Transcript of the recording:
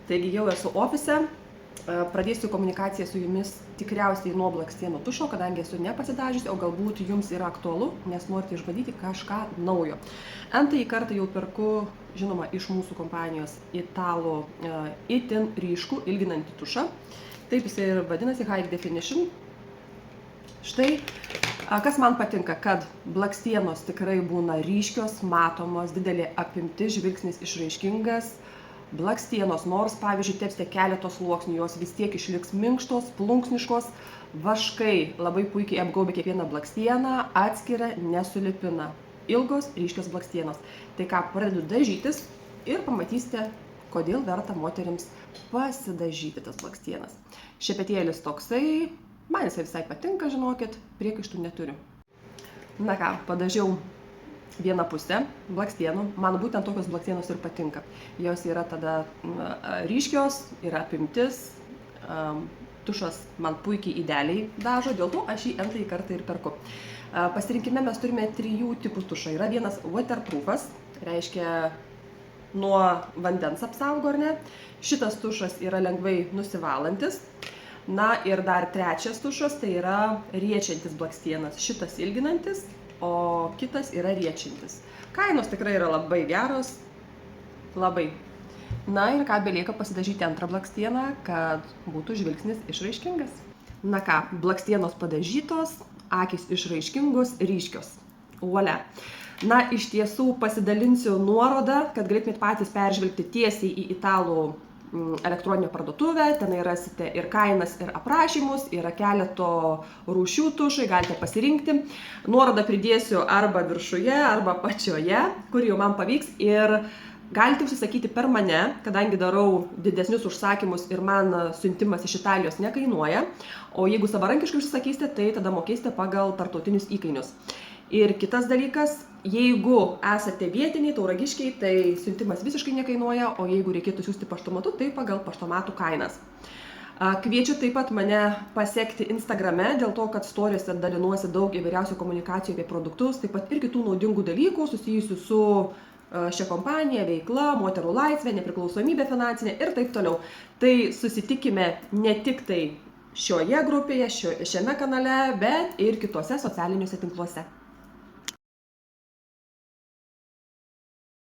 Taigi jau esu ofise, pradėsiu komunikaciją su jumis tikriausiai nuo blakstienų tušo, kadangi esu nepasidažiusi, o galbūt jums yra aktualu, nes norite išbandyti kažką naujo. Antąjį kartą jau perku, žinoma, iš mūsų kompanijos italų itin ryškų ilginantį tušą. Taip jisai ir vadinasi High Definition. Štai, kas man patinka, kad blakstienos tikrai būna ryškios, matomos, didelė apimtis, žvilgsnis išraiškingas. Blakstienos, nors, pavyzdžiui, tepsite keletos sluoksnių, jos vis tiek išliks minkštos, plunksniškos, vaškai labai puikiai apgaubia kiekvieną blakstieną, atskiria, nesulipina. Ilgos, ryškios blakstienos. Tai ką, pradedu dažytis ir pamatysite, kodėl verta moterims pasidažyti tas blakstienas. Šepetėlis toksai, man jisai visai patinka, žinokit, priekaištų neturiu. Na ką, padažiau vieną pusę blakstienų, man būtent tokios blakstienos ir patinka. Jos yra tada ryškios, yra apimtis, tušas man puikiai idealiai dažo, dėl to aš jį antrąjį kartą ir perku. Pasirinkime mes turime 3 tipų tušą. Yra vienas waterproofas, reiškia nuo vandens apsaugo, ar ne? Šitas tušas yra lengvai nusivalantis. Na ir dar trečias tušas, tai yra riečiantis blakstienas. Šitas ilginantis, o kitas yra riečiantis. Kainos tikrai yra labai geros, labai. Na ir ką, belieka pasidažyti antrą blakstieną, kad būtų žvilgsnis išraiškingas. Na ką, blakstienos padažytos, akys išraiškingos, ryškios. Volia. Na, iš tiesų pasidalinsiu nuorodą, kad galėtumėt patys peržvelgti tiesiai į italų elektroninę parduotuvę, tenai rasite ir kainas, ir aprašymus, yra keleto rūšių tušai, galite pasirinkti. Nuorodą pridėsiu arba viršuje, arba pačioje, kur jau man pavyks, ir galite užsisakyti per mane, kadangi darau didesnius užsakymus ir man siuntimas iš Italijos nekainuoja, o jeigu savarankiškai užsisakysite, tai tada mokėsite pagal tarptautinius įkainius. Ir kitas dalykas, jeigu esate vietiniai, tauragiškiai, tai siuntimas visiškai nekainuoja, o jeigu reikėtų siųsti paštomatu, tai pagal paštomatų kainas. Kviečiu taip pat mane pasekti Instagrame, dėl to, kad storiuose dalinuosi daug įvairiausių komunikacijų apie produktus, taip pat ir kitų naudingų dalykų susijusių su šia kompanija, veikla, moterų laisvė, nepriklausomybė finansinė ir taip toliau. Tai susitikime ne tik tai šioje grupėje, šiame kanale, bet ir kitose socialiniuose tinkluose.